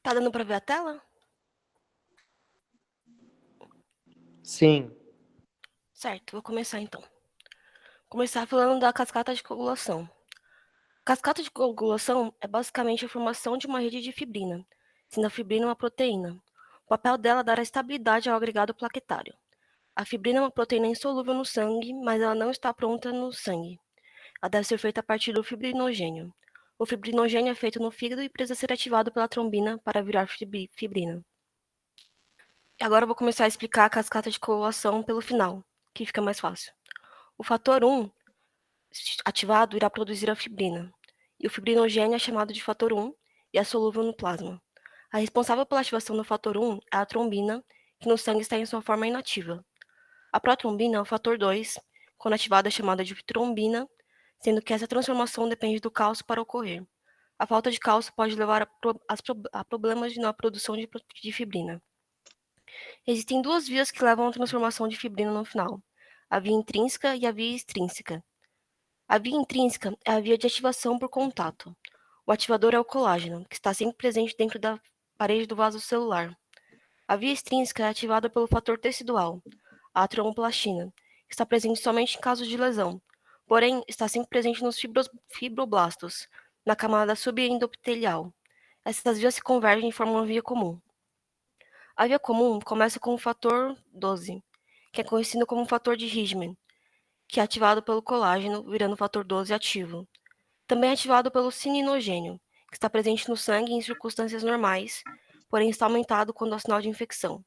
Tá dando para ver a tela? Sim. Certo, vou começar então. Começar falando da cascata de coagulação. Cascata de coagulação é basicamente a formação de uma rede de fibrina, sendo a fibrina uma proteína. O papel dela é dar estabilidade ao agregado plaquetário. A fibrina é uma proteína insolúvel no sangue, mas ela não está pronta no sangue. Ela deve ser feita a partir do fibrinogênio. O fibrinogênio é feito no fígado e precisa ser ativado pela trombina para virar fibrina. E agora eu vou começar a explicar a cascata de coagulação pelo final, que fica mais fácil. O fator 1 ativado irá produzir a fibrina, e o fibrinogênio é chamado de fator 1 e é solúvel no plasma. A responsável pela ativação do fator 1 é a trombina, que no sangue está em sua forma inativa. A protrombina é o fator 2, quando ativada é chamada de trombina, sendo que essa transformação depende do cálcio para ocorrer. A falta de cálcio pode levar a problemas na produção de fibrina. Existem duas vias que levam à transformação de fibrina no final: a via intrínseca e a via extrínseca. A via intrínseca é a via de ativação por contato. O ativador é o colágeno, que está sempre presente dentro da parede do vaso celular. A via extrínseca é ativada pelo fator tecidual, a tromboplastina, que está presente somente em casos de lesão, porém está sempre presente nos fibroblastos, na camada subendotelial. Essas vias se convergem e formam uma via comum. A via comum começa com o fator 12, que é conhecido como fator de Ridgeman, que é ativado pelo colágeno, virando o fator 12 ativo. Também é ativado pelo sininogênio, que está presente no sangue em circunstâncias normais, porém está aumentado quando há sinal de infecção.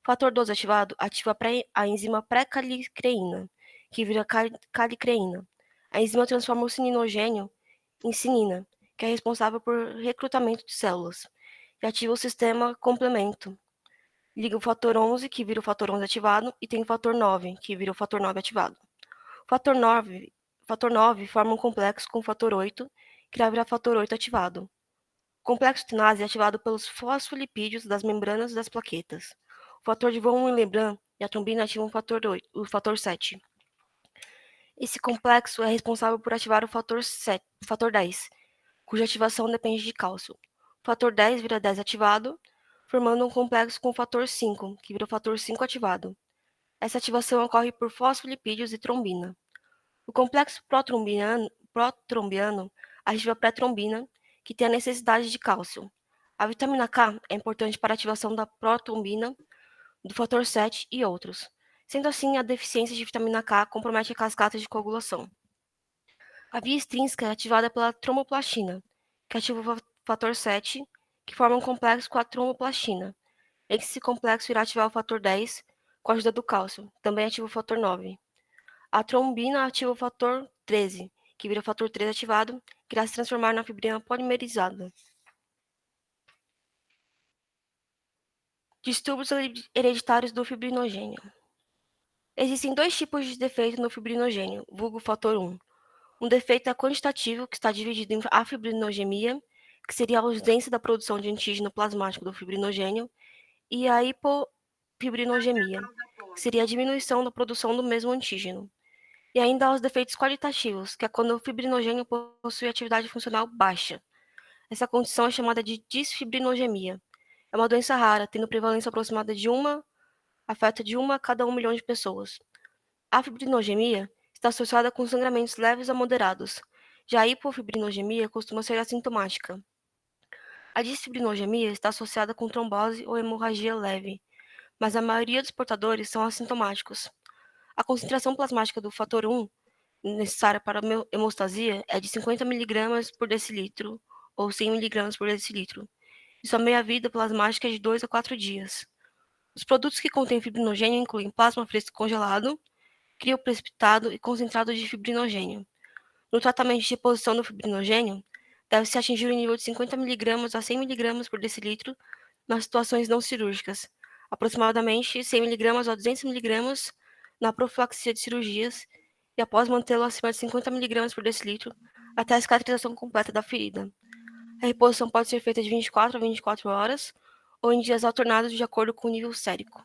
O fator 12 ativado ativa a enzima pré-calicreína, que vira calicreína. A enzima transforma o sininogênio em sinina, que é responsável por recrutamento de células, e ativa o sistema complemento. Liga o fator 11, que vira o fator 11 ativado, e tem o fator 9, que vira o fator 9 ativado. O fator 9 forma um complexo com o fator 8, que irá virar fator 8 ativado. O complexo tinase é ativado pelos fosfolipídios das membranas das plaquetas. O fator de von Willebrand e a trombina ativam o fator 7. Esse complexo é responsável por ativar o fator 10, cuja ativação depende de cálcio. O fator 10 vira 10 ativado, formando um complexo com o fator 5, que vira o fator 5 ativado. Essa ativação ocorre por fosfolipídios e trombina. O complexo protrombiano ativa a pré-trombina, que tem a necessidade de cálcio. A vitamina K é importante para a ativação da protrombina, do fator 7 e outros. Sendo assim, a deficiência de vitamina K compromete a cascata de coagulação. A via extrínseca é ativada pela tromboplastina, que ativa o fator 7, que forma um complexo com a tromboplastina. Esse complexo irá ativar o fator 10 com a ajuda do cálcio, também ativa o fator 9. A trombina ativa o fator 13, que vira o fator 13 ativado, que irá se transformar na fibrina polimerizada. Distúrbios hereditários do fibrinogênio. Existem dois tipos de defeito no fibrinogênio, vulgo fator 1. Um defeito é quantitativo, que está dividido em afibrinogemia, que seria a ausência da produção de antígeno plasmático do fibrinogênio, e a hipofibrinogemia, que seria a diminuição da produção do mesmo antígeno. E ainda há os defeitos qualitativos, que é quando o fibrinogênio possui atividade funcional baixa. Essa condição é chamada de disfibrinogemia. É uma doença rara, tendo prevalência aproximada afeta de 1 a cada 1 milhão de pessoas. A fibrinogemia está associada com sangramentos leves a moderados. Já a hipofibrinogêmia costuma ser assintomática. A disfibrinogemia está associada com trombose ou hemorragia leve, mas a maioria dos portadores são assintomáticos. A concentração plasmática do fator 1 necessária para a hemostasia é de 50 mg por decilitro ou 100 mg por decilitro, e sua meia-vida plasmática é de 2 a 4 dias. Os produtos que contêm fibrinogênio incluem plasma fresco congelado, crioprecipitado e concentrado de fibrinogênio. No tratamento de reposição do fibrinogênio, deve-se atingir o nível de 50 mg a 100 mg por decilitro nas situações não cirúrgicas, aproximadamente 100 mg a 200 mg na profilaxia de cirurgias e após mantê-lo acima de 50 mg por decilitro até a cicatrização completa da ferida. A reposição pode ser feita de 24 a 24 horas ou em dias alternados de acordo com o nível sérico.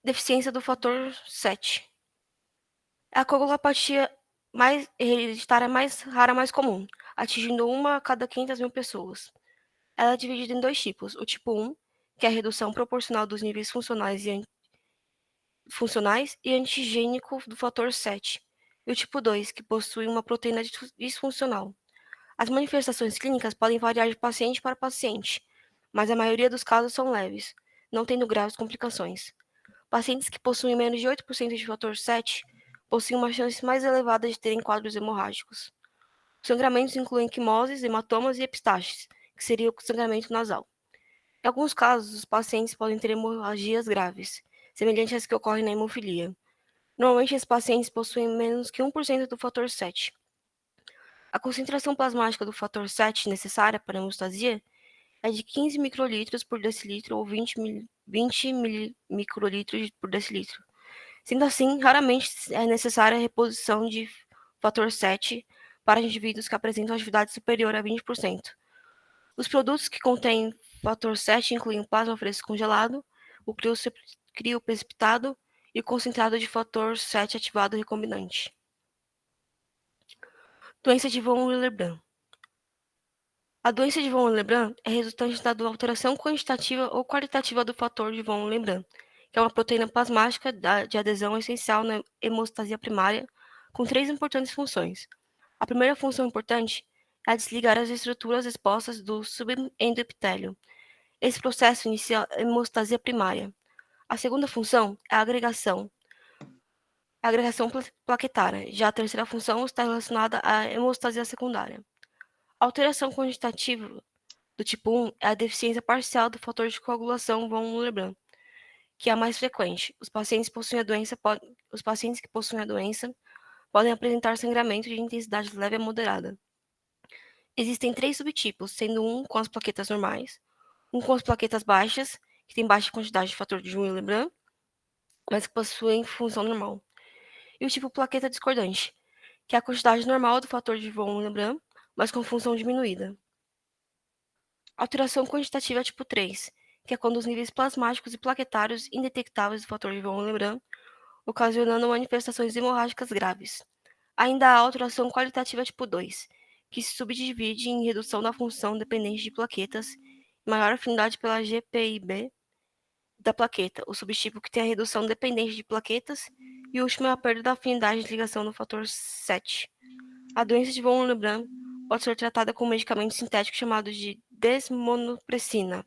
Deficiência do fator 7. A coagulopatia hereditária mais rara, mais comum, atingindo 1 a cada 500 mil pessoas. Ela é dividida em dois tipos: o tipo 1, que é a redução proporcional dos níveis funcionais e antigênico do fator 7, e o tipo 2, que possui uma proteína disfuncional. As manifestações clínicas podem variar de paciente para paciente, mas a maioria dos casos são leves, não tendo graves complicações. Pacientes que possuem menos de 8% de fator 7 possuem uma chance mais elevada de terem quadros hemorrágicos. Os sangramentos incluem equimoses, hematomas e epistaxes, que seria o sangramento nasal. Em alguns casos, os pacientes podem ter hemorragias graves, semelhantes às que ocorrem na hemofilia. Normalmente, esses pacientes possuem menos que 1% do fator 7. A concentração plasmática do fator 7 necessária para a hemostasia é de 15 microlitros por decilitro ou 20 microlitros por decilitro. Sendo assim, raramente é necessária a reposição de fator 7 para indivíduos que apresentam atividade superior a 20%. Os produtos que contêm fator 7 incluem o plasma fresco congelado, o crio precipitado e o concentrado de fator 7 ativado recombinante. Doença de von Willebrand. A doença de von Willebrand é resultante da alteração quantitativa ou qualitativa do fator de von Willebrand, que é uma proteína plasmática de adesão essencial na hemostasia primária, com três importantes funções. A primeira função importante é desligar as estruturas expostas do subendoepitélio. Esse processo inicia a hemostasia primária. A segunda função é a agregação plaquetária. Já a terceira função está relacionada à hemostasia secundária. A alteração quantitativa do tipo 1 é a deficiência parcial do fator de coagulação von Willebrand, que é a mais frequente. Os pacientes que possuem a doença podem apresentar sangramento de intensidade leve a moderada. Existem três subtipos, sendo um com as plaquetas normais, um com as plaquetas baixas, que tem baixa quantidade de fator de Willebrand, mas que possuem função normal, e o tipo plaqueta discordante, que é a quantidade normal do fator de von Willebrand, mas com função diminuída. Alteração quantitativa tipo 3, que é quando os níveis plasmáticos e plaquetários indetectáveis do fator de von Willebrand, ocasionando manifestações hemorrágicas graves. Ainda há alteração qualitativa tipo 2, que se subdivide em redução da função dependente de plaquetas e maior afinidade pela GPIB da plaqueta, o subtipo que tem a redução dependente de plaquetas, e o último é a perda da afinidade de ligação no fator 7. A doença de von Willebrand pode ser tratada com um medicamento sintético chamado de desmonopressina,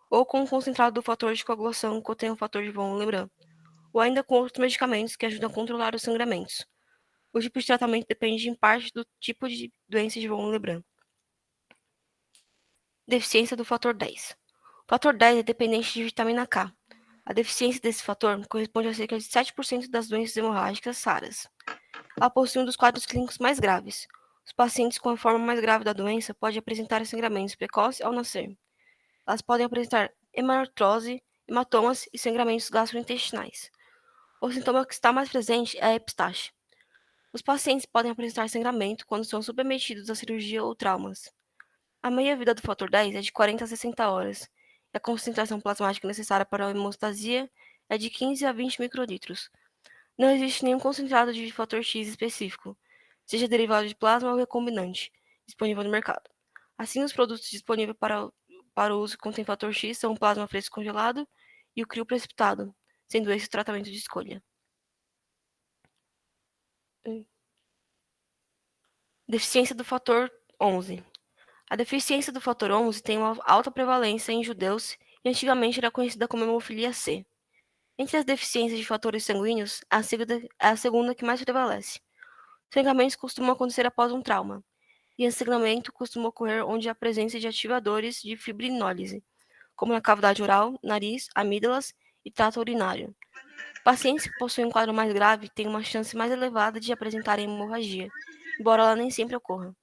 ou com um concentrado do fator de coagulação que contém o fator de von Willebrand, ou ainda com outros medicamentos que ajudam a controlar os sangramentos. O tipo de tratamento depende em parte do tipo de doença de von Willebrand. Deficiência do fator 10. O fator 10 é dependente de vitamina K. A deficiência desse fator corresponde a cerca de 7% das doenças hemorrágicas raras. Ela possui um dos quadros clínicos mais graves. Os pacientes com a forma mais grave da doença podem apresentar sangramentos precoces ao nascer. Elas podem apresentar hemartrose, hematomas e sangramentos gastrointestinais. O sintoma que está mais presente é a epistaxe. Os pacientes podem apresentar sangramento quando são submetidos a cirurgia ou traumas. A meia-vida do fator 10 é de 40 a 60 horas, e a concentração plasmática necessária para a hemostasia é de 15 a 20 microlitros. Não existe nenhum concentrado de fator X específico, seja derivado de plasma ou recombinante, disponível no mercado. Assim, os produtos disponíveis para o uso que contém fator X são o plasma fresco congelado e o crio precipitado, sendo esse o tratamento de escolha. Deficiência do fator 11. A deficiência do fator 11 tem uma alta prevalência em judeus e antigamente era conhecida como hemofilia C. Entre as deficiências de fatores sanguíneos, é a segunda que mais prevalece. Sangramento costuma acontecer após um trauma, e esse sangramento costuma ocorrer onde há presença de ativadores de fibrinólise, como na cavidade oral, nariz, amígdalas e trato urinário. Pacientes que possuem um quadro mais grave têm uma chance mais elevada de apresentarem hemorragia, embora ela nem sempre ocorra.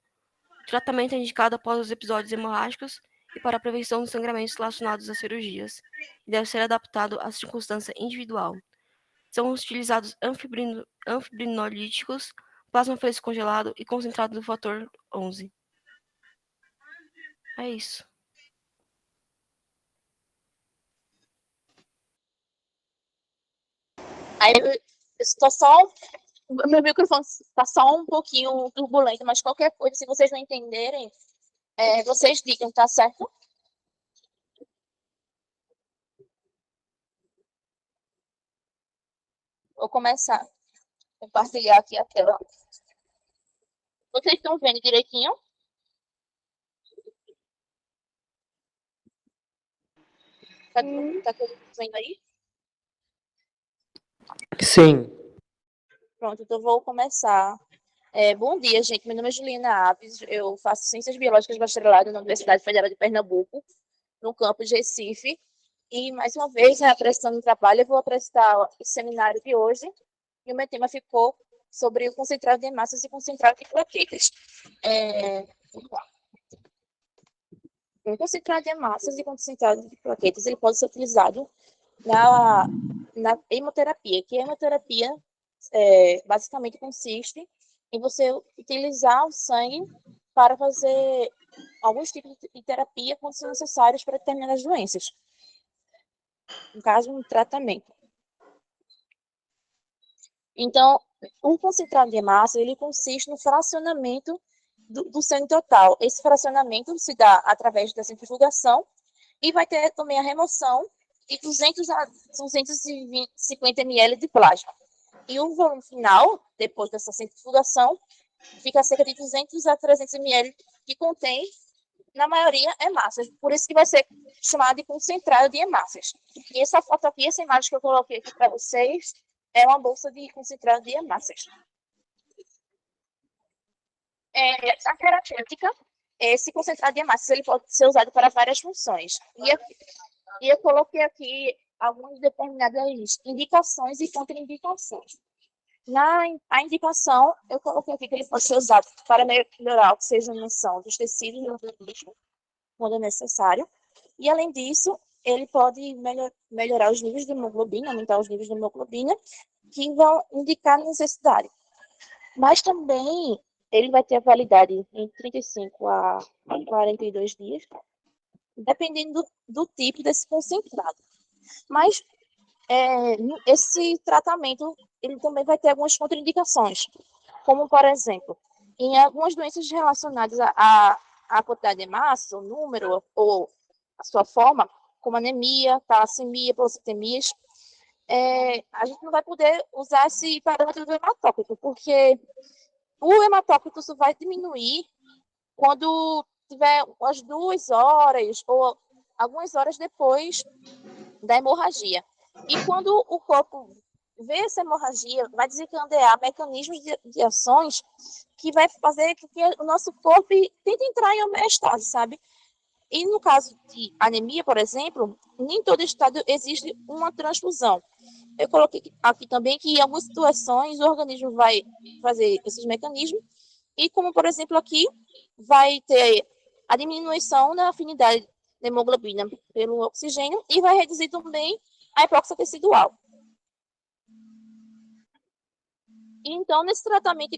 O tratamento é indicado após os episódios hemorrágicos e para a prevenção dos sangramentos relacionados às cirurgias, e deve ser adaptado à circunstância individual. São utilizados anfibrinolíticos, plasma fresco congelado e concentrado do fator 11. É isso. Aí eu estou só. O meu microfone está só um pouquinho turbulento, mas qualquer coisa, se vocês não entenderem, vocês digam, tá certo? Vou começar a compartilhar aqui a tela. Vocês estão vendo direitinho? Tá todo mundo vendo aí? Sim. Pronto, então eu vou começar. Bom dia, gente. Meu nome é Juliana Aves. Eu faço Ciências Biológicas bacharelado na Universidade Federal de Pernambuco, no campus de Recife. E, mais uma vez, apresentando o trabalho, eu vou apresentar o seminário de hoje. E o meu tema ficou sobre o concentrado de massas e concentrado de plaquetas. O concentrado de massas e concentrado de plaquetas ele pode ser utilizado na hemoterapia, que a hemoterapia basicamente consiste em você utilizar o sangue para fazer alguns tipos de terapia quando são necessários para determinadas doenças. No caso, um tratamento. Então, o concentrado de massa, ele consiste no fracionamento do sangue total. Esse fracionamento se dá através da centrifugação e vai ter também a remoção de 200 a 250 ml de plasma. E o volume final, depois dessa centrifugação, fica cerca de 200 a 300 ml, que contém, na maioria, hemácias. Por isso que vai ser chamado de concentrado de hemácias. E essa foto aqui, essa imagem que eu coloquei aqui para vocês, é uma bolsa de concentrado de hemácias. A terapêutica, esse concentrado de hemácias, ele pode ser usado para várias funções. E eu coloquei aqui algumas determinadas indicações e contraindicações. A indicação, eu coloquei aqui que ele pode ser usado para melhorar a oxigenação dos tecidos do organismo, quando é necessário. E, além disso, ele pode melhorar os níveis de hemoglobina, aumentar os níveis de hemoglobina, que vão indicar necessidade. Mas também ele vai ter a validade em 35 a 42 dias, dependendo do tipo desse concentrado. Mas esse tratamento ele também vai ter algumas contraindicações, como, por exemplo, em algumas doenças relacionadas à quantidade de massa, o número ou a sua forma, como anemia, talassemia, policitemias, a gente não vai poder usar esse parâmetro do hematócrito, porque o hematócrito só vai diminuir quando tiver umas 2 horas ou algumas horas depois da hemorragia. E quando o corpo vê essa hemorragia, vai desencadear mecanismos de ações que vai fazer com que o nosso corpo tente entrar em homeostase, sabe? E no caso de anemia, por exemplo, nem todo estado existe uma transfusão. Eu coloquei aqui também que em algumas situações o organismo vai fazer esses mecanismos e, como por exemplo aqui, vai ter a diminuição da afinidade da hemoglobina pelo oxigênio e vai reduzir também a hipóxia tecidual. Então, nesse tratamento,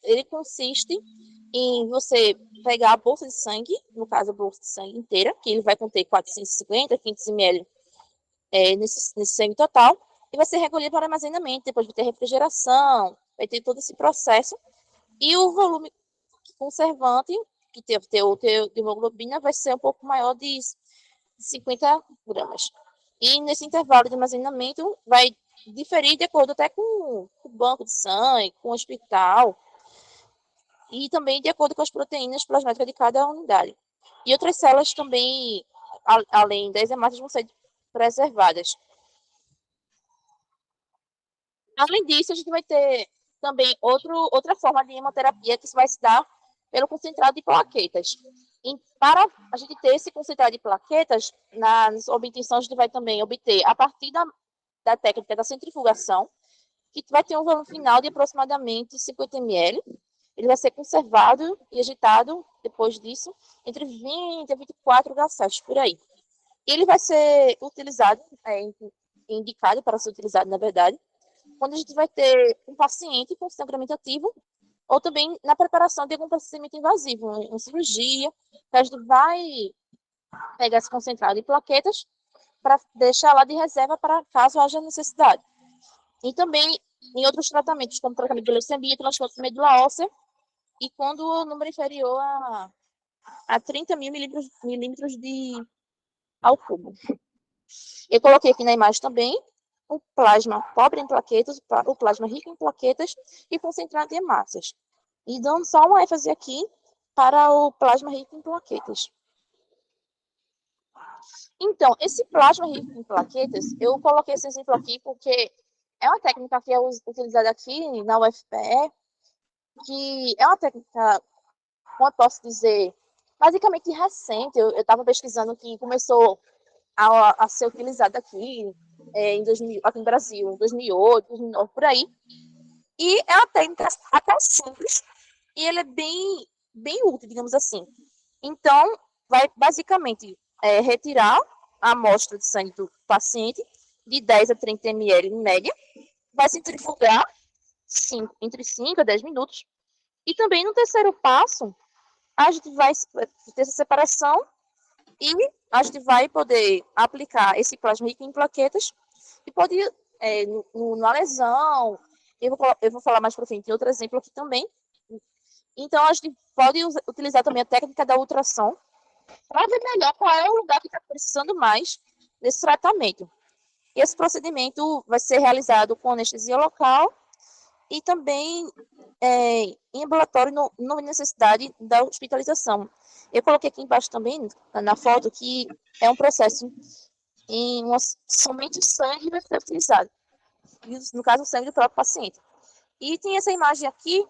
ele consiste em você pegar a bolsa de sangue, no caso a bolsa de sangue inteira, que ele vai conter 450, 500 ml nesse sangue total, e vai ser recolhido para armazenamento, depois vai ter refrigeração, vai ter todo esse processo, e o volume conservante, que tem o teu de hemoglobina, vai ser um pouco maior de 50 gramas. E nesse intervalo de armazenamento vai diferir de acordo até com o banco de sangue, com o hospital, e também de acordo com as proteínas plasmáticas de cada unidade. E outras células também, além das hemácias, vão ser preservadas. Além disso, a gente vai ter também outra forma de hemoterapia que vai se dar pelo concentrado de plaquetas. E para a gente ter esse concentrado de plaquetas, nas obtenções a gente vai também obter, a partir da técnica da centrifugação, que vai ter um volume final de aproximadamente 50 ml. Ele vai ser conservado e agitado, depois disso, entre 20 a 24 graus Celsius, por aí. Ele vai ser utilizado, indicado para ser utilizado, na verdade, quando a gente vai ter um paciente com sangramento ativo, ou também na preparação de algum procedimento invasivo, uma cirurgia, que a gente vai pegar esse concentrado em plaquetas para deixar lá de reserva para caso haja necessidade. E também em outros tratamentos, como tratamento de leucemia, transplante de medula óssea, e quando o número inferior a 30 mil milímetros ao cubo. Eu coloquei aqui na imagem também o plasma pobre em plaquetas, o plasma rico em plaquetas e concentrado em hemácias. E dando só uma ênfase aqui para o plasma rico em plaquetas. Então, esse plasma rico em plaquetas, eu coloquei esse exemplo aqui porque é uma técnica que é utilizada aqui na UFPE, que é uma técnica, como eu posso dizer, basicamente recente. Eu estava pesquisando que começou a ser utilizada aqui, em 2000, aqui no Brasil, em 2008, 2009, por aí. E é uma técnica até simples e ele é bem útil, digamos assim. Então, vai basicamente retirar a amostra de sangue do paciente de 10 a 30 ml em média, vai centrifugar entre 5 a 10 minutos. E também no terceiro passo, a gente vai ter essa separação e a gente vai poder aplicar esse plasma rico em plaquetas e pode, na lesão, eu vou falar mais para frente, outro exemplo aqui também. Então, a gente pode utilizar também a técnica da ultrassom para ver melhor qual é o lugar que está precisando mais desse tratamento. E esse procedimento vai ser realizado com anestesia local e também em ambulatório, não tem necessidade da hospitalização. Eu coloquei aqui embaixo também, na foto, que é um processo em somente o sangue vai ser utilizado. No caso, o sangue do próprio paciente. E tem essa imagem aqui,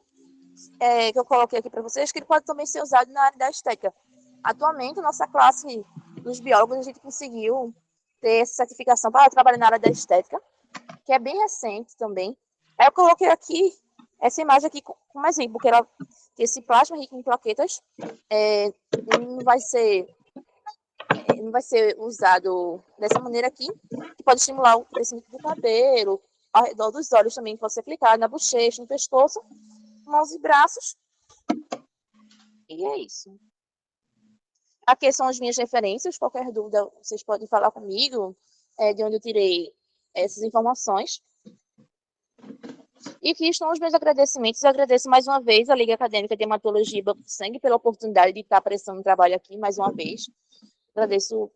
que eu coloquei aqui para vocês, que ele pode também ser usado na área da estética. Atualmente, nossa classe dos biólogos, a gente conseguiu ter essa certificação para trabalhar na área da estética, que é bem recente também. Aí eu coloquei aqui essa imagem aqui como exemplo, que esse plasma rico em plaquetas não vai ser usado dessa maneira aqui, que pode estimular o crescimento do cabelo, ao redor dos olhos também, pode ser aplicado na bochecha, no pescoço, mãos e braços. E é isso. Aqui são as minhas referências. Qualquer dúvida, vocês podem falar comigo, de onde eu tirei essas informações. E aqui estão os meus agradecimentos. Eu agradeço mais uma vez a Liga Acadêmica de Hematologia e Banco de Sangue pela oportunidade de estar prestando um trabalho aqui mais uma vez. Agradeço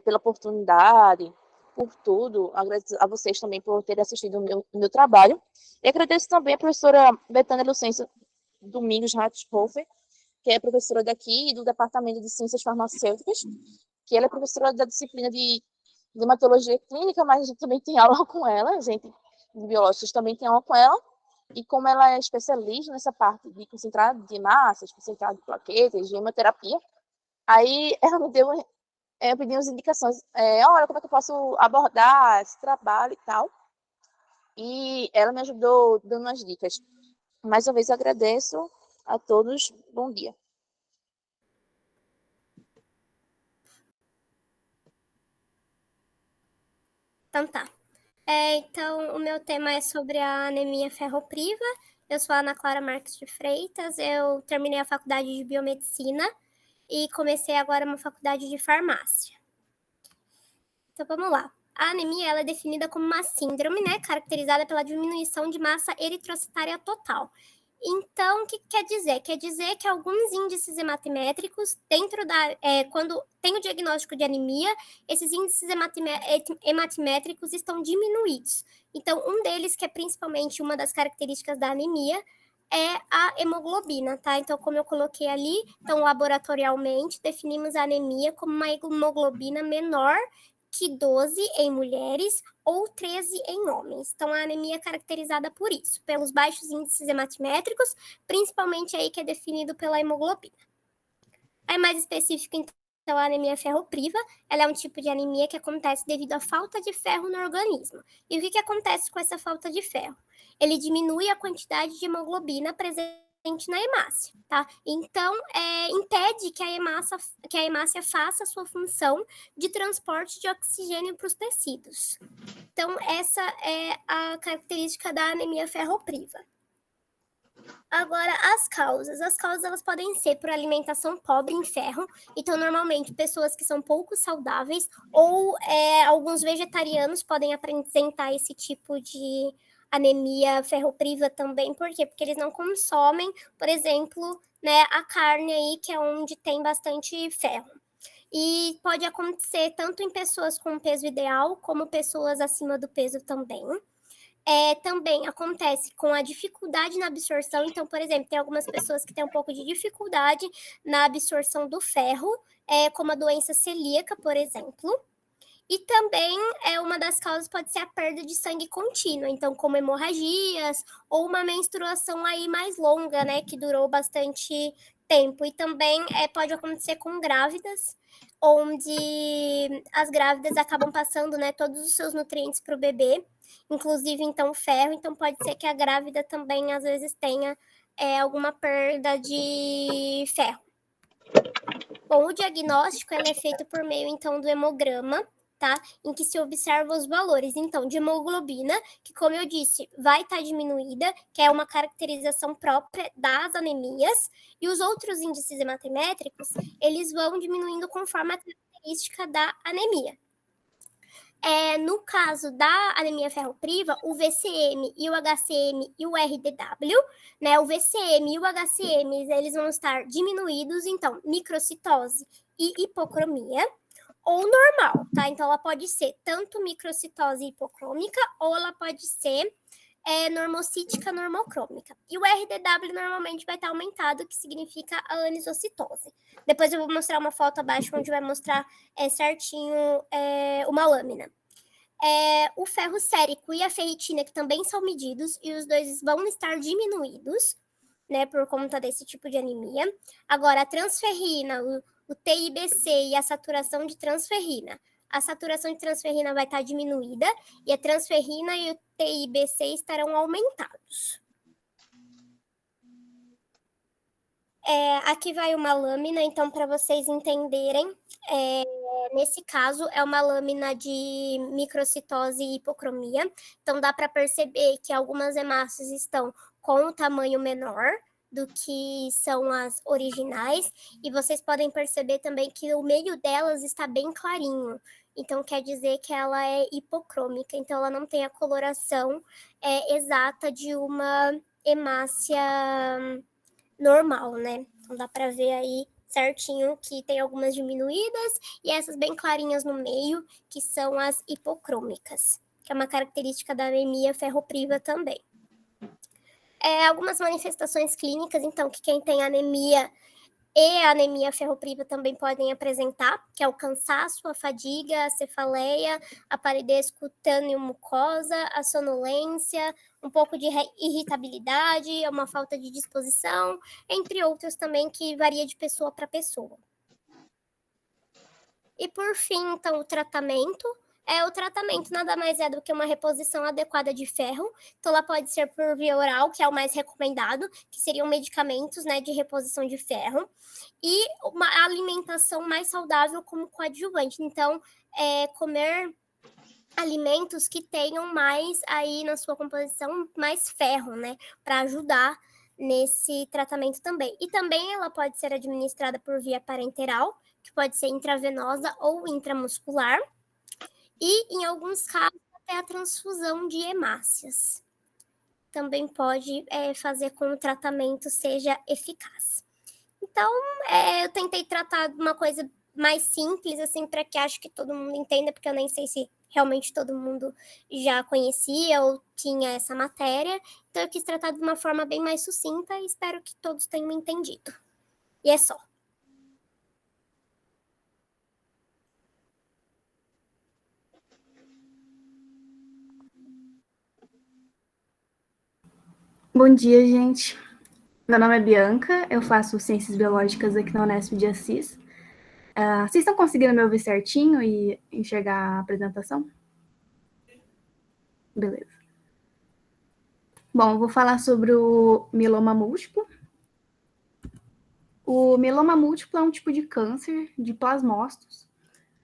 pela oportunidade, por tudo. Agradeço a vocês também por terem assistido o meu trabalho. E agradeço também a professora Betânia Lucêncio Domingos Ratzhofer, que é professora daqui do Departamento de Ciências Farmacêuticas, que ela é professora da disciplina de hematologia clínica, mas a gente também tem aula com ela, a gente de biológicos também tem aula com ela, e como ela é especialista nessa parte de concentrado de massas, concentrado de plaquetas, de hemoterapia, aí ela me deu, pediu umas indicações, olha, como é que eu posso abordar esse trabalho e tal, e ela me ajudou dando umas dicas. Mais uma vez, eu agradeço a todos, bom dia. Então tá. Então, o meu tema é sobre a anemia ferropriva. Eu sou a Ana Clara Marques de Freitas, eu terminei a faculdade de biomedicina e comecei agora uma faculdade de farmácia. Então vamos lá. A anemia ela é definida como uma síndrome, né, caracterizada pela diminuição de massa eritrocitária total. Então, o que quer dizer? Quer dizer que alguns índices hematimétricos, quando tem o diagnóstico de anemia, esses índices hematimétricos estão diminuídos. Então, um deles, que é principalmente uma das características da anemia, é a hemoglobina, tá? Então, como eu coloquei ali, então, laboratorialmente, definimos a anemia como uma hemoglobina menor que 12 em mulheres ou 13 em homens. Então, a anemia é caracterizada por isso, pelos baixos índices hematimétricos, principalmente aí que é definido pela hemoglobina. Aí, mais específico, então, a anemia ferropriva, ela é um tipo de anemia que acontece devido à falta de ferro no organismo. E o que acontece com essa falta de ferro? Ele diminui a quantidade de hemoglobina presente na hemácia, tá? Então, impede que a hemácia faça a sua função de transporte de oxigênio para os tecidos. Então, essa é a característica da anemia ferropriva. Agora, as causas. As causas elas podem ser por alimentação pobre em ferro, então normalmente pessoas que são pouco saudáveis ou alguns vegetarianos podem apresentar esse tipo de anemia ferropriva também. Por quê? Porque eles não consomem, por exemplo, né, a carne aí, que é onde tem bastante ferro. E pode acontecer tanto em pessoas com peso ideal, como pessoas acima do peso também. Também acontece com a dificuldade na absorção. Então, por exemplo, tem algumas pessoas que têm um pouco de dificuldade na absorção do ferro, como a doença celíaca, por exemplo. E também uma das causas pode ser a perda de sangue contínua, então como hemorragias ou uma menstruação aí mais longa, né, que durou bastante tempo. E também pode acontecer com grávidas, onde as grávidas acabam passando, né, todos os seus nutrientes para o bebê, inclusive então ferro. Então pode ser que a grávida também às vezes tenha alguma perda de ferro. Bom, o diagnóstico é feito por meio então do hemograma, tá? Em que se observa os valores, então, de hemoglobina, que, como eu disse, vai estar diminuída, que é uma caracterização própria das anemias, e os outros índices hematométricos, eles vão diminuindo conforme a característica da anemia. No caso da anemia ferropriva, o VCM e o HCM e o RDW, né, o VCM e o HCM, eles vão estar diminuídos, então, microcitose e hipocromia, ou normal, tá? Então, ela pode ser tanto microcitose hipocrômica, ou ela pode ser normocítica normocrômica. E o RDW normalmente vai estar aumentado, que significa a anisocitose. Depois eu vou mostrar uma foto abaixo, onde vai mostrar certinho uma lâmina. O ferro sérico e a ferritina, que também são medidos, e os dois vão estar diminuídos, né, por conta desse tipo de anemia. Agora, a transferrina, o TIBC e a saturação de transferrina. A saturação de transferrina vai estar diminuída e a transferrina e o TIBC estarão aumentados. Aqui vai uma lâmina, então, para vocês entenderem. Nesse caso, é uma lâmina de microcitose e hipocromia. Então, dá para perceber que algumas hemácias estão com o tamanho menor do que são as originais. E vocês podem perceber também que o meio delas está bem clarinho. Então, quer dizer que ela é hipocrômica. Então, ela não tem a coloração exata de uma hemácia normal, né? Então, dá para ver aí certinho que tem algumas diminuídas e essas bem clarinhas no meio, que são as hipocrômicas, que é uma característica da anemia ferropriva também. Algumas manifestações clínicas, então, que quem tem anemia e a anemia ferropriva também podem apresentar, que é o cansaço, a fadiga, a cefaleia, a palidez cutânea e mucosa, a sonolência, um pouco de irritabilidade, uma falta de disposição, entre outros também, que varia de pessoa para pessoa. E por fim, então, o tratamento. O tratamento nada mais é do que uma reposição adequada de ferro. Então, ela pode ser por via oral, que é o mais recomendado, que seriam medicamentos, né, de reposição de ferro, e uma alimentação mais saudável como coadjuvante. Então, comer alimentos que tenham mais aí na sua composição mais ferro, né, para ajudar nesse tratamento também. E também ela pode ser administrada por via parenteral, que pode ser intravenosa ou intramuscular, e em alguns casos até a transfusão de hemácias também pode fazer com que o tratamento seja eficaz. Então, eu tentei tratar de uma coisa mais simples, assim, para que acho que todo mundo entenda, porque eu nem sei se realmente todo mundo já conhecia ou tinha essa matéria. Então, eu quis tratar de uma forma bem mais sucinta e espero que todos tenham entendido. E é só. Bom dia, gente. Meu nome é Bianca, eu faço Ciências Biológicas aqui na Unesp de Assis. Vocês estão conseguindo me ouvir certinho e enxergar a apresentação? Beleza. Bom, eu vou falar sobre o mieloma múltiplo. O mieloma múltiplo é um tipo de câncer de plasmócitos,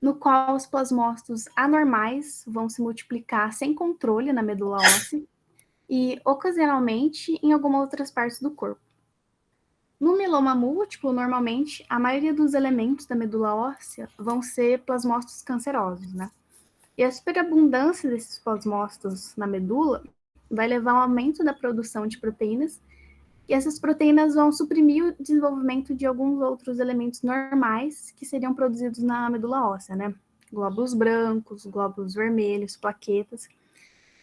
no qual os plasmócitos anormais vão se multiplicar sem controle na medula óssea e, ocasionalmente, em algumas outras partes do corpo. No mieloma múltiplo, normalmente, a maioria dos elementos da medula óssea vão ser plasmócitos cancerosos, né? E a superabundância desses plasmócitos na medula vai levar ao aumento da produção de proteínas E essas proteínas vão suprimir o desenvolvimento de alguns outros elementos normais que seriam produzidos na medula óssea, né? Glóbulos brancos, glóbulos vermelhos, plaquetas.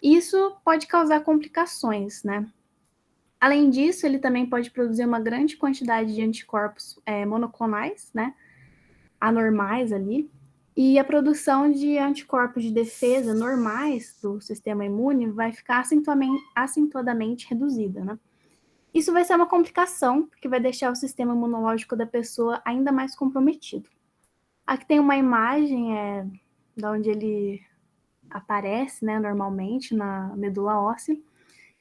Isso pode causar complicações, né? Além disso, ele também pode produzir uma grande quantidade de anticorpos monoclonais, né? Anormais ali. E a produção de anticorpos de defesa normais do sistema imune vai ficar acentuadamente reduzida, né? Isso vai ser uma complicação, porque vai deixar o sistema imunológico da pessoa ainda mais comprometido. Aqui tem uma imagem da onde ele aparece, né, normalmente na medula óssea,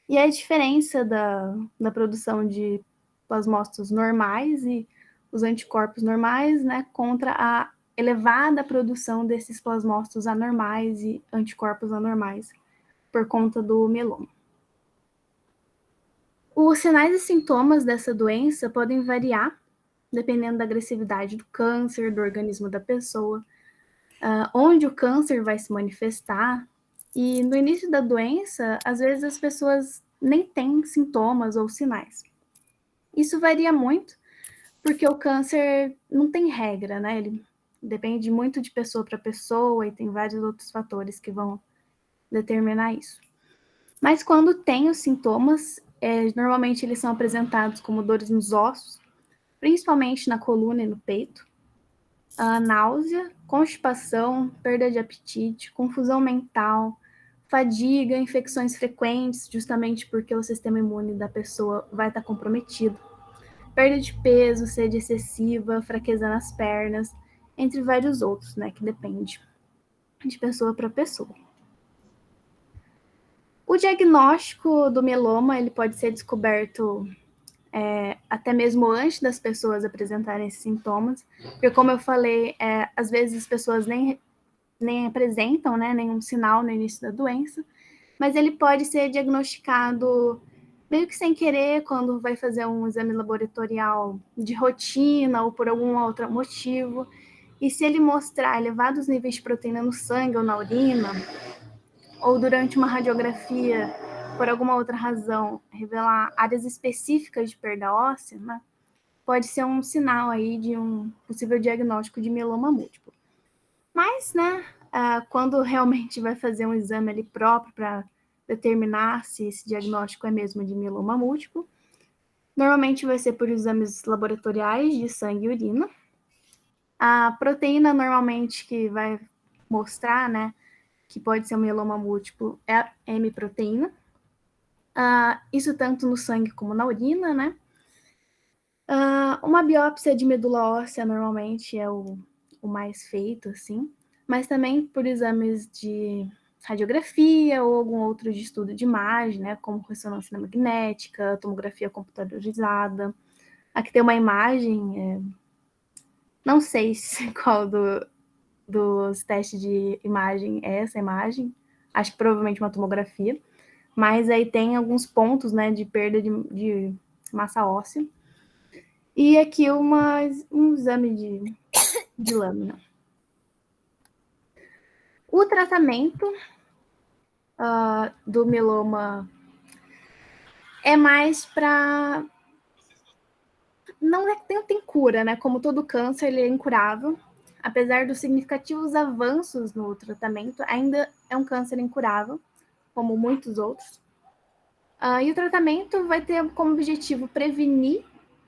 e a diferença da produção de plasmócitos normais e os anticorpos normais, né, contra a elevada produção desses plasmócitos anormais e anticorpos anormais por conta do mieloma. Os sinais e sintomas dessa doença podem variar dependendo da agressividade do câncer, do organismo da pessoa, onde o câncer vai se manifestar. E no início da doença, às vezes as pessoas nem têm sintomas ou sinais. Isso varia muito, porque o câncer não tem regra, né? Ele depende muito de pessoa para pessoa e tem vários outros fatores que vão determinar isso. Mas quando tem os sintomas, normalmente eles são apresentados como dores nos ossos, principalmente na coluna e no peito, náusea, constipação, perda de apetite, confusão mental, fadiga, infecções frequentes, justamente porque o sistema imune da pessoa vai estar comprometido, perda de peso, sede excessiva, fraqueza nas pernas, entre vários outros, né, que depende de pessoa para pessoa. O diagnóstico do mieloma ele pode ser descoberto até mesmo antes das pessoas apresentarem esses sintomas, porque como eu falei, às vezes as pessoas nem apresentam, né, nenhum sinal no início da doença, mas ele pode ser diagnosticado meio que sem querer quando vai fazer um exame laboratorial de rotina ou por algum outro motivo, e se ele mostrar elevados níveis de proteína no sangue ou na urina, ou durante uma radiografia, por alguma outra razão, revelar áreas específicas de perda óssea, né, pode ser um sinal aí de um possível diagnóstico de mieloma múltiplo. Mas, né, quando realmente vai fazer um exame ali próprio para determinar se esse diagnóstico é mesmo de mieloma múltiplo, normalmente vai ser por exames laboratoriais de sangue e urina. A proteína normalmente que vai mostrar, né, que pode ser um mieloma múltiplo é a M-proteína. Isso tanto no sangue como na urina, né? Uma biópsia de medula óssea normalmente é o mais feito, assim, mas também por exames de radiografia ou algum outro de estudo de imagem, né, como ressonância magnética, tomografia computadorizada. Aqui tem uma imagem, não sei qual dos testes de imagem é essa imagem, acho que provavelmente uma tomografia, mas aí tem alguns pontos, né, de perda de massa óssea. E aqui um exame de lâmina. O tratamento do mieloma é mais para... Não tem cura, né? Como todo câncer, ele é incurável. Apesar dos significativos avanços no tratamento, ainda é um câncer incurável, como muitos outros. E o tratamento vai ter como objetivo prevenir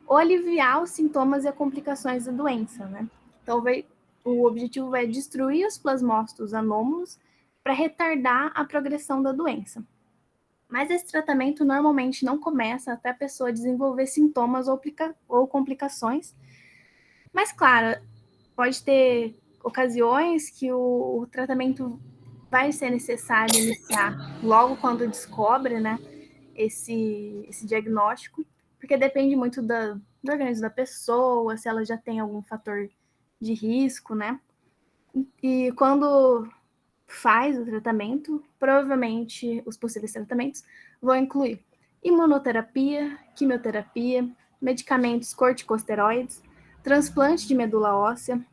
ou aliviar os sintomas e as complicações da doença, né? Então, o objetivo é destruir os plasmócitos anômalos para retardar a progressão da doença. Mas esse tratamento normalmente não começa até a pessoa desenvolver sintomas ou complicações. Mas, claro, pode ter ocasiões que o tratamento vai ser necessário iniciar logo quando descobre, né, esse diagnóstico, porque depende muito do organismo da pessoa, se ela já tem algum fator de risco, né? E quando faz o tratamento, provavelmente os possíveis tratamentos vão incluir imunoterapia, quimioterapia, medicamentos corticosteroides, transplante de medula óssea,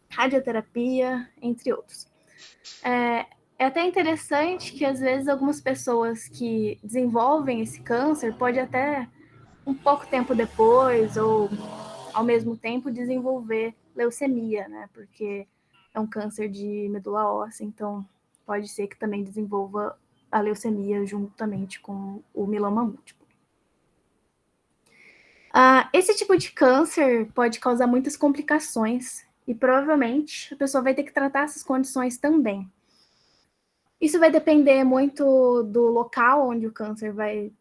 radioterapia, entre outros. É até interessante que, às vezes, algumas pessoas que desenvolvem esse câncer pode até um pouco tempo depois ou ao mesmo tempo desenvolver leucemia, né? Porque é um câncer de medula óssea, então pode ser que também desenvolva a leucemia juntamente com o mieloma múltiplo. Esse tipo de câncer pode causar muitas complicações e provavelmente a pessoa vai ter que tratar essas condições também. Isso vai depender muito do local onde o câncer vai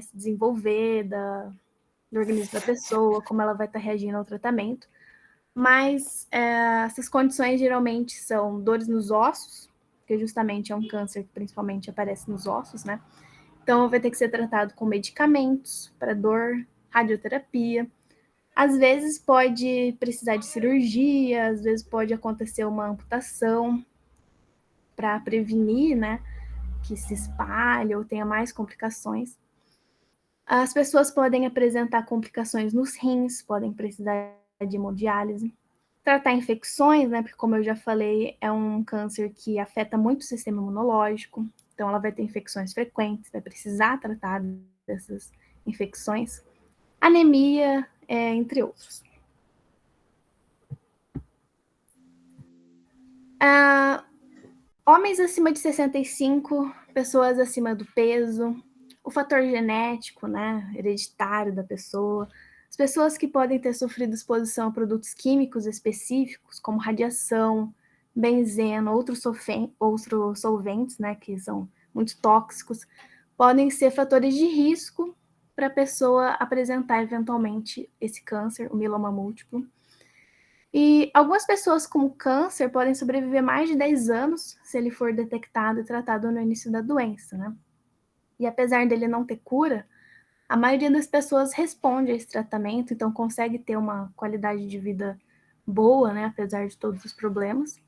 se desenvolver, do organismo da pessoa, como ela vai estar reagindo ao tratamento. Mas essas condições geralmente são dores nos ossos, porque justamente é um câncer que principalmente aparece nos ossos, né? Então vai ter que ser tratado com medicamentos para dor, radioterapia. Às vezes pode precisar de cirurgia, às vezes pode acontecer uma amputação para prevenir, né, que se espalhe ou tenha mais complicações. As pessoas podem apresentar complicações nos rins, podem precisar de hemodiálise. Tratar infecções, né, porque como eu já falei, é um câncer que afeta muito o sistema imunológico, então ela vai ter infecções frequentes, vai precisar tratar dessas infecções. Anemia, entre outros. Homens acima de 65, pessoas acima do peso, o fator genético, né, hereditário da pessoa, as pessoas que podem ter sofrido exposição a produtos químicos específicos, como radiação, benzeno, outros solventes, né, que são muito tóxicos, podem ser fatores de risco para a pessoa apresentar eventualmente esse câncer, o mieloma múltiplo. E algumas pessoas com câncer podem sobreviver mais de 10 anos se ele for detectado e tratado no início da doença, né? E apesar dele não ter cura, a maioria das pessoas responde a esse tratamento, então consegue ter uma qualidade de vida boa, né? Apesar de todos os problemas.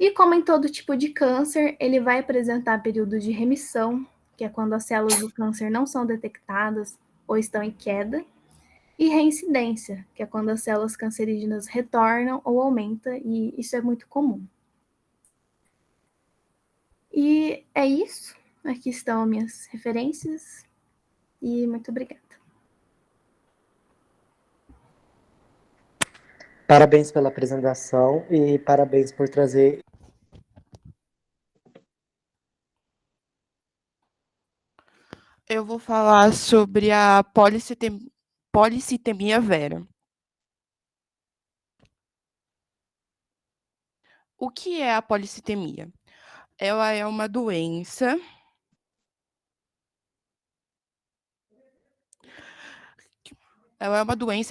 E como em todo tipo de câncer, ele vai apresentar período de remissão, que é quando as células do câncer não são detectadas ou estão em queda, e reincidência, que é quando as células cancerígenas retornam ou aumentam, e isso é muito comum. E é isso. Aqui estão minhas referências, e muito obrigada. Parabéns pela apresentação e parabéns por trazer. Eu vou falar sobre a policitemia vera. O que é a policitemia? Ela é uma doença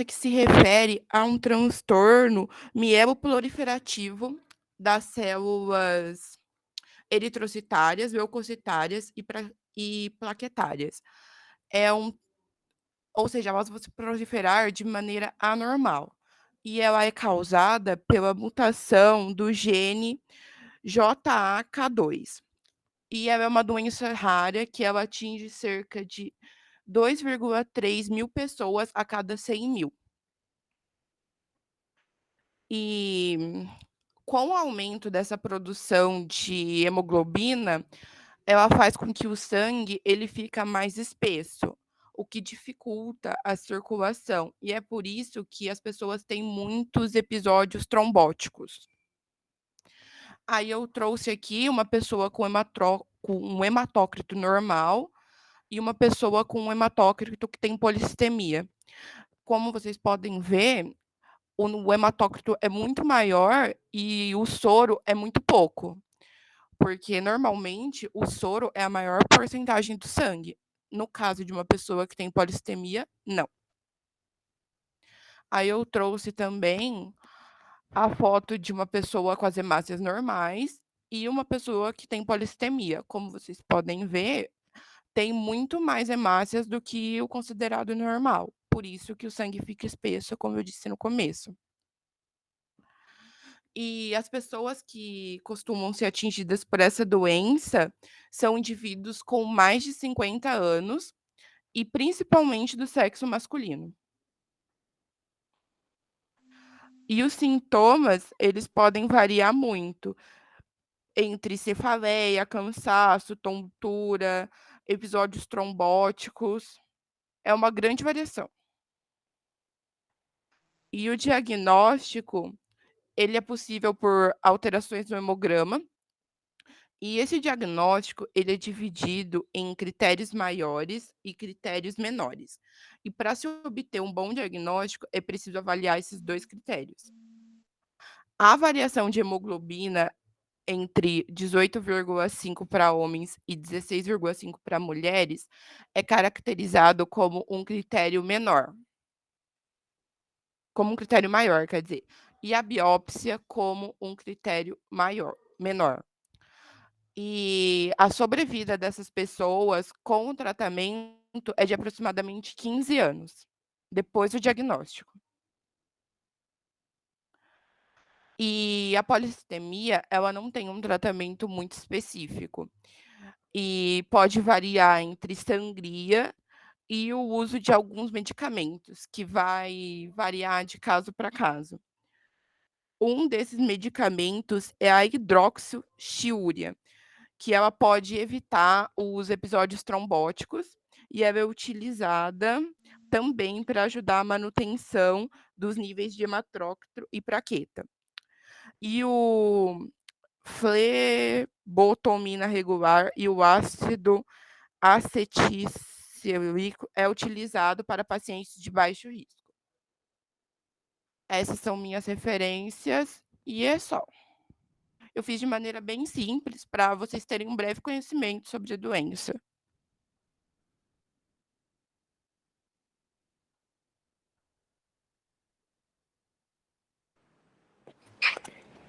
que se refere a um transtorno mieloproliferativo das células eritrocitárias, leucocitárias e plaquetárias. Ou seja, elas vão se proliferar de maneira anormal. E ela é causada pela mutação do gene JAK2. E ela é uma doença rara que ela atinge cerca de 2,3 mil pessoas a cada 100 mil. E com o aumento dessa produção de hemoglobina, ela faz com que o sangue ele fica mais espesso, o que dificulta a circulação. E é por isso que as pessoas têm muitos episódios trombóticos. Aí eu trouxe aqui uma pessoa com um hematócrito normal e uma pessoa com um hematócrito que tem policistemia. Como vocês podem ver, o hematócrito é muito maior e o soro é muito pouco, porque normalmente o soro é a maior porcentagem do sangue. No caso de uma pessoa que tem policistemia, não. Aí eu trouxe também a foto de uma pessoa com as hemácias normais e uma pessoa que tem policistemia. Como vocês podem ver, tem muito mais hemácias do que o considerado normal. Por isso que o sangue fica espesso, como eu disse no começo. E as pessoas que costumam ser atingidas por essa doença são indivíduos com mais de 50 anos e principalmente do sexo masculino. E os sintomas, eles podem variar muito entre cefaleia, cansaço, tontura, episódios trombóticos. é uma grande variação. E o diagnóstico, ele é possível por alterações no hemograma, e esse diagnóstico, ele é dividido em critérios maiores e critérios menores. E para se obter um bom diagnóstico, é preciso avaliar esses 2 critérios. A variação de hemoglobina entre 18,5 para homens e 16,5 para mulheres é caracterizado como um critério menor. Como um critério maior, quer dizer. E a biópsia como um critério menor. E a sobrevida dessas pessoas com o tratamento é de aproximadamente 15 anos, depois do diagnóstico. E a polissemia, ela não tem um tratamento muito específico. E pode variar entre sangria e o uso de alguns medicamentos, que vai variar de caso para caso. Um desses medicamentos é a hidroxixiúria, que ela pode evitar os episódios trombóticos e ela é utilizada também para ajudar a manutenção dos níveis de hematocrit e plaqueta. E o flebotomina regular e o ácido acetilsalicílico é utilizado para pacientes de baixo risco. Essas são minhas referências e é só. Eu fiz de maneira bem simples para vocês terem um breve conhecimento sobre a doença.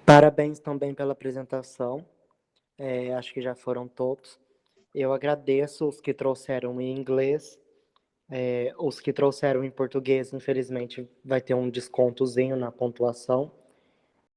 Parabéns também pela apresentação. Acho que já foram todos. Eu agradeço os que trouxeram em inglês. Os que trouxeram em português, infelizmente, vai ter um descontozinho na pontuação.